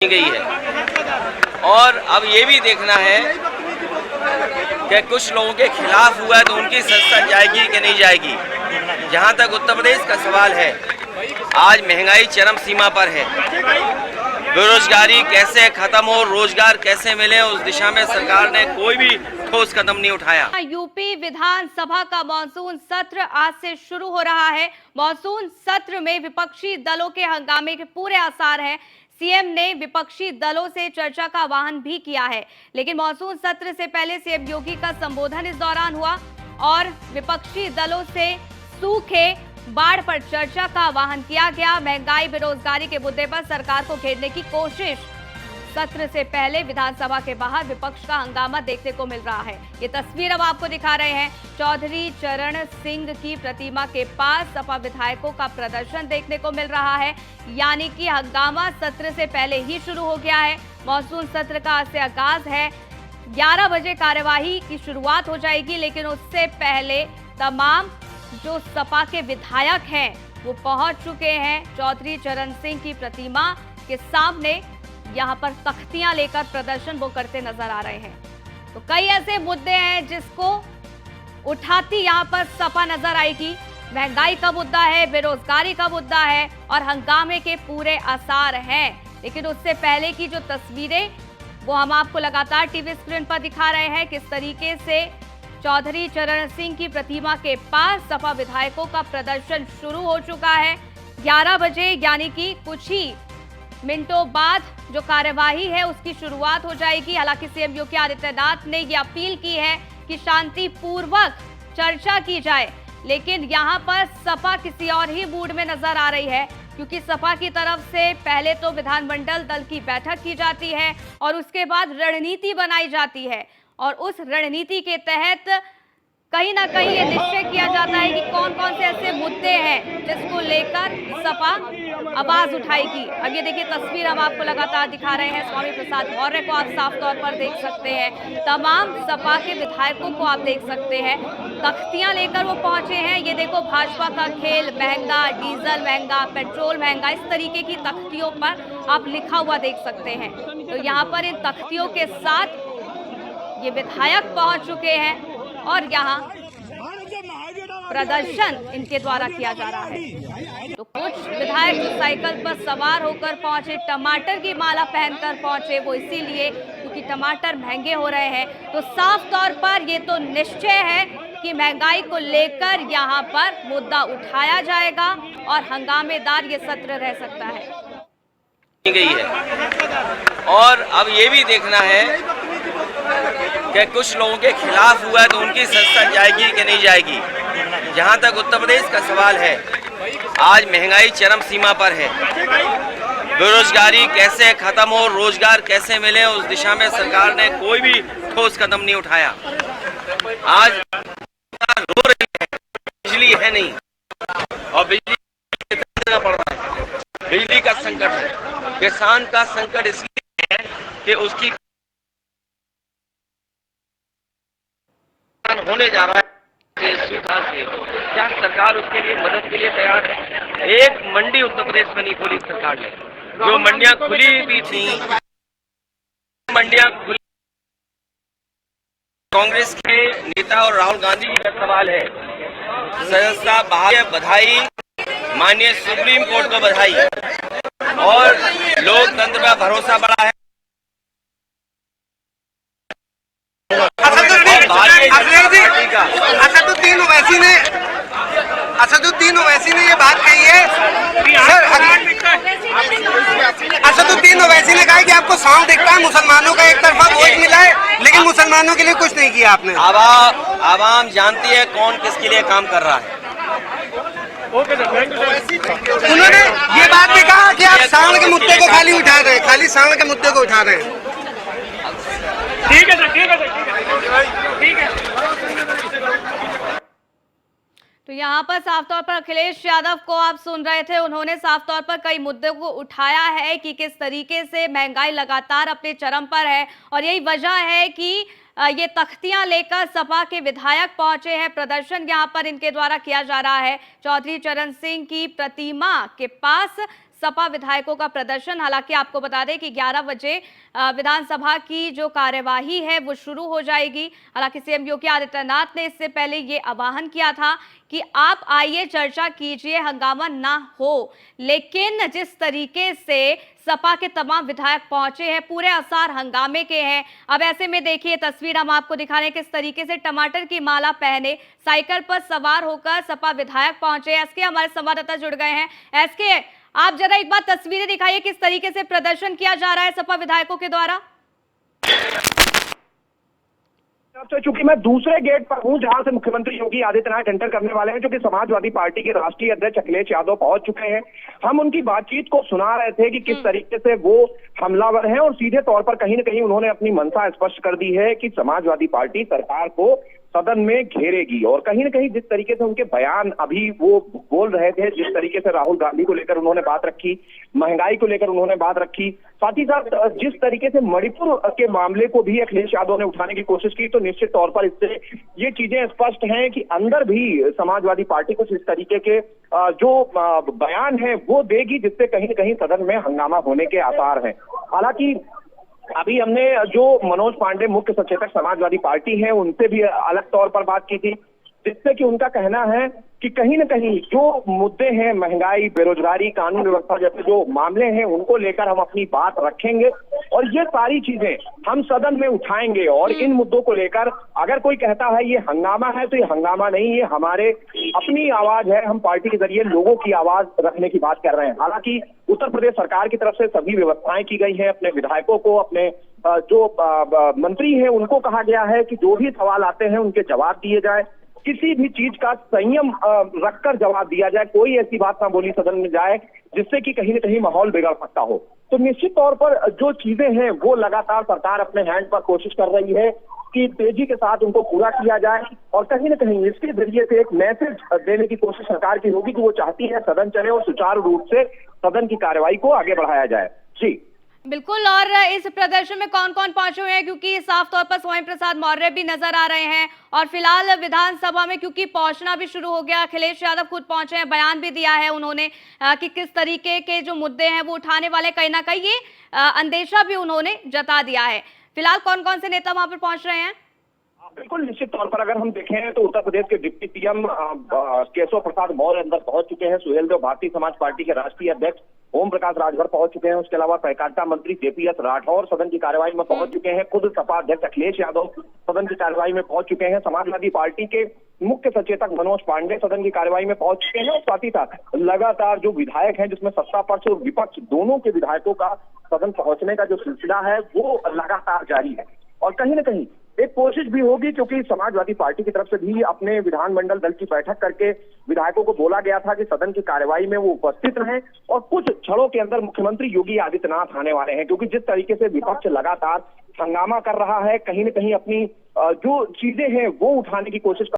गई है। और अब ये भी देखना है कि कुछ लोगों के खिलाफ हुआ है तो उनकी सजा जाएगी कि नहीं जाएगी। जहां तक उत्तर प्रदेश का सवाल है, आज महंगाई चरम सीमा पर है। बेरोजगारी कैसे खत्म हो, रोजगार कैसे मिले, उस दिशा में सरकार ने कोई भी ठोस कदम नहीं उठाया। यूपी विधानसभा का मॉनसून सत्र आज से शुरू हो रहा है। मॉनसून सत्र में विपक्षी दलों के हंगामे के पूरे आसार हैं। सीएम ने विपक्षी दलों से चर्चा का आह्वान भी किया है, लेकिन मॉनसून सत्र से पहले सीएम योगी का संबोधन इस दौरान हुआ और विपक्षी दलों से सूखे बाढ़ पर चर्चा का आह्वान किया गया। महंगाई बेरोजगारी के मुद्दे पर सरकार को घेरने की कोशिश। सत्र से पहले विधानसभा के बाहर विपक्ष का हंगामा देखने को मिल रहा है। ये तस्वीर अब आपको दिखा रहे हैं। चौधरी चरण सिंह की प्रतिमा के पास सपा विधायकों का प्रदर्शन देखने को मिल रहा है, यानी कि हंगामा सत्र से पहले ही शुरू हो गया है। मॉनसून सत्र का आज से आगाज है। 11 बजे कार्यवाही की शुरुआत हो जाएगी, लेकिन उससे पहले तमाम जो सपा के विधायक हैं वो पहुंच चुके हैं। चौधरी चरण सिंह की प्रतिमा के सामने यहाँ पर तख्तियां लेकर प्रदर्शन वो करते नजर आ रहे हैं। तो कई ऐसे मुद्दे हैं जिसको उठाती यहाँ पर सपा नजर आएगी। महंगाई का मुद्दा है, बेरोजगारी का मुद्दा है और हंगामे के पूरे आसार हैं। लेकिन उससे पहले की जो तस्वीरें वो हम आपको लगातार टीवी स्क्रीन पर दिखा रहे हैं, किस तरीके से चौधरी चरण सिंह की प्रतिमा के पास सपा विधायकों का प्रदर्शन शुरू हो चुका है। 11 बजे यानी कि कुछ ही मिनटों बाद जो कार्यवाही है उसकी शुरुआत हो जाएगी। हालांकि सीएम योगी आदित्यनाथ ने यह अपील की है कि शांतिपूर्वक चर्चा की जाए, लेकिन यहां पर सपा किसी और ही मूड में नजर आ रही है, क्योंकि सपा की तरफ से पहले तो विधानमंडल दल की बैठक की जाती है और उसके बाद रणनीति बनाई जाती है और उस रणनीति के तहत कहीं ना कहीं ये निश्चय किया जाता है कि कौन कौन से ऐसे मुद्दे हैं जिसको लेकर सपा आवाज उठाएगी। अब ये देखिए तस्वीर हम आपको लगातार दिखा रहे हैं। स्वामी प्रसाद मौर्य को आप साफ तौर पर देख सकते हैं, तमाम सपा के विधायकों को आप देख सकते हैं, तख्तियां लेकर वो पहुंचे हैं। ये देखो भाजपा का खेल, महंगा डीजल महंगा, पेट्रोल महंगा, इस तरीके की तख्तियों पर आप लिखा हुआ देख सकते हैं। तो यहाँ पर इन तख्तियों के साथ ये विधायक पहुंच चुके हैं और यहाँ प्रदर्शन इनके द्वारा किया जा रहा है। तो कुछ विधायक जो साइकिल पर सवार होकर पहुंचे, टमाटर की माला पहनकर पहुंचे, वो इसीलिए क्योंकि टमाटर महंगे हो रहे हैं। तो साफ तौर पर ये तो निश्चय है कि महंगाई को लेकर यहाँ पर मुद्दा उठाया जाएगा और हंगामेदार ये सत्र रह सकता है। गई है। और अब ये भी देखना है कि कुछ लोगों के खिलाफ हुआ है तो उनकी सजा जाएगी कि नहीं जाएगी। जहां तक उत्तर प्रदेश का सवाल है, आज महंगाई चरम सीमा पर है। बेरोजगारी कैसे खत्म हो, रोजगार कैसे मिले, उस दिशा में सरकार ने कोई भी ठोस कदम नहीं उठाया। आज रो रही है, बिजली है नहीं और बिजली देना पड़ रहा है। बिजली का संकट है, किसान का संकट इसलिए है कि उसकी होने जा रहा है सुधार से। क्या सरकार उसके लिए मदद के लिए तैयार है? एक मंडी उत्तर प्रदेश में नहीं खोली सरकार ने। जो मंडियां खुली भी थी, मंडियां खुली। कांग्रेस के नेता और राहुल गांधी जी का सवाल है, सदस्यता बहाली, बधाई, माननीय सुप्रीम कोर्ट को बधाई और लोकतंत्र का भरोसा बढ़ा है। असदुद्दीन ओवैसी ने ये बात कही है सर। असदुद्दीन ओवैसी ने कहा कि आपको सॉन्ग दिखता है, मुसलमानों का एक तरफा वोट मिला है लेकिन मुसलमानों के लिए कुछ नहीं किया आपने। आवाम जानती है कौन किसके लिए काम कर रहा है। उन्होंने ये बात भी कहा कि आप सांड के मुद्दे को खाली उठा रहे हैं, खाली सांड के मुद्दे को उठा रहे हैं। ठीक है सर, ठीक है सर, ठीक है। तो यहाँ पर साफ तौर पर अखिलेश यादव को आप सुन रहे थे। उन्होंने साफ तौर पर कई मुद्दों को उठाया है कि किस तरीके से महंगाई लगातार अपने चरम पर है और यही वजह है कि ये तख्तियां लेकर सपा के विधायक पहुंचे हैं। प्रदर्शन यहां पर इनके द्वारा किया जा रहा है। चौधरी चरण सिंह की प्रतिमा के पास सपा विधायकों का प्रदर्शन। हालांकि आपको बता दें कि 11 बजे विधानसभा की जो कार्यवाही है वो शुरू हो जाएगी। हालांकि सीएम योगी आदित्यनाथ ने इससे पहले ये आह्वान किया था कि आप आइए, चर्चा कीजिए, हंगामा ना हो। लेकिन जिस तरीके से सपा के तमाम विधायक पहुंचे हैं, पूरे आसार हंगामे के हैं। अब ऐसे में देखिए तस्वीर हम आपको दिखा रहे हैं किस तरीके से टमाटर की माला पहने साइकिल पर सवार होकर सपा विधायक पहुंचे। एसके हमारे संवाददाता जुड़ गए हैं। एसके, आप जरा एक बार तस्वीरें दिखाइए, किस तरीके से प्रदर्शन किया जा रहा है सपा विधायकों के द्वारा। चूंकि मैं दूसरे गेट पर हूं जहां से मुख्यमंत्री योगी आदित्यनाथ एंटर करने वाले हैं, जो कि समाजवादी पार्टी के राष्ट्रीय अध्यक्ष अखिलेश यादव पहुंच चुके हैं। हम उनकी बातचीत को सुना रहे थे कि किस तरीके से वो हमलावर हैं और सीधे तौर पर कहीं न कहीं उन्होंने अपनी मंशा स्पष्ट कर दी है कि समाजवादी पार्टी सरकार को सदन में घेरेगी। और कहीं न कहीं जिस तरीके से उनके बयान अभी वो बोल रहे थे, जिस तरीके से राहुल गांधी को लेकर उन्होंने बात रखी, महंगाई को लेकर उन्होंने बात रखी, साथ ही साथ जिस तरीके से मणिपुर के मामले को भी अखिलेश यादव ने उठाने की कोशिश की, तो निश्चित तौर पर इससे ये चीजें स्पष्ट हैं कि अंदर भी समाजवादी पार्टी कुछ इस तरीके के जो बयान है वो देगी, जिससे कहीं न कहीं सदन में हंगामा होने के आसार हैं। हालांकि अभी हमने जो मनोज पांडे मुख्य सचेतक समाजवादी पार्टी है उनसे भी अलग तौर पर बात की थी, जिससे कि उनका कहना है कि कहीं न कहीं जो मुद्दे हैं, महंगाई, बेरोजगारी, कानून व्यवस्था जैसे जो मामले हैं, उनको लेकर हम अपनी बात रखेंगे और ये सारी चीजें हम सदन में उठाएंगे। और इन मुद्दों को लेकर अगर कोई कहता है ये हंगामा है, तो ये हंगामा नहीं, ये हमारे अपनी आवाज है। हम पार्टी के जरिए लोगों की आवाज रखने की बात कर रहे हैं। हालांकि उत्तर प्रदेश सरकार की तरफ से सभी व्यवस्थाएं की गई हैं। अपने विधायकों को, अपने जो मंत्री हैं उनको कहा गया है कि जो भी सवाल आते हैं उनके जवाब दिए जाए, किसी भी चीज का संयम रखकर जवाब दिया जाए, कोई ऐसी बात ना बोली सदन में जाए जिससे कि कहीं न कहीं माहौल बिगड़ सकता हो। तो निश्चित तौर पर जो चीजें हैं वो लगातार सरकार अपने हैंड पर कोशिश कर रही है कि तेजी के साथ उनको पूरा किया जाए और कहीं न कहीं इसके जरिए से एक मैसेज देने की कोशिश सरकार की होगी कि वो चाहती है सदन चले और सुचारू रूप से सदन की कार्रवाई को आगे बढ़ाया जाए। जी बिल्कुल। और इस प्रदर्शन में कौन कौन पहुंचे हुए हैं, क्योंकि साफ तौर पर स्वामी प्रसाद मौर्य भी नजर आ रहे हैं और फिलहाल विधानसभा में क्योंकि पहुंचना भी शुरू हो गया, अखिलेश यादव खुद पहुंचे हैं, बयान भी दिया है उन्होंने कि किस तरीके के जो मुद्दे हैं वो उठाने वाले, कहीं ना कहीं ये अंदेशा भी उन्होंने जता दिया है। फिलहाल कौन कौन से नेता वहां पर पहुंच रहे हैं? बिल्कुल, निश्चित तौर पर अगर हम देखें तो उत्तर प्रदेश के डिप्टी सीएम केशव प्रसाद मौर्य अंदर पहुंच चुके हैं। सुहेलदेव भारतीय समाज पार्टी के राष्ट्रीय अध्यक्ष ओम प्रकाश राजभर पहुंच चुके हैं। उसके अलावा सहकारिता मंत्री जेपीएस राठौर सदन की कार्यवाही में पहुंच चुके हैं। खुद सपा अध्यक्ष अखिलेश यादव सदन की कार्यवाही में पहुंच चुके हैं। समाजवादी पार्टी के मुख्य सचेतक मनोज पांडे सदन की कार्यवाही में पहुंच चुके हैं। और साथ ही साथ लगातार जो विधायक हैं, जिसमें सत्ता पक्ष और विपक्ष दोनों के विधायकों का सदन पहुंचने का जो सिलसिला है वो लगातार जारी है। और कहीं न कहीं एक कोशिश भी होगी, क्योंकि समाजवादी पार्टी की तरफ से भी अपने विधानमंडल दल की बैठक करके विधायकों को बोला गया था कि सदन की कार्यवाही में वो उपस्थित रहें और कुछ क्षणों के अंदर मुख्यमंत्री योगी आदित्यनाथ आने वाले हैं। क्योंकि जिस तरीके से विपक्ष लगातार हंगामा कर रहा है, कहीं न कहीं अपनी जो चीजें हैं वो उठाने की कोशिश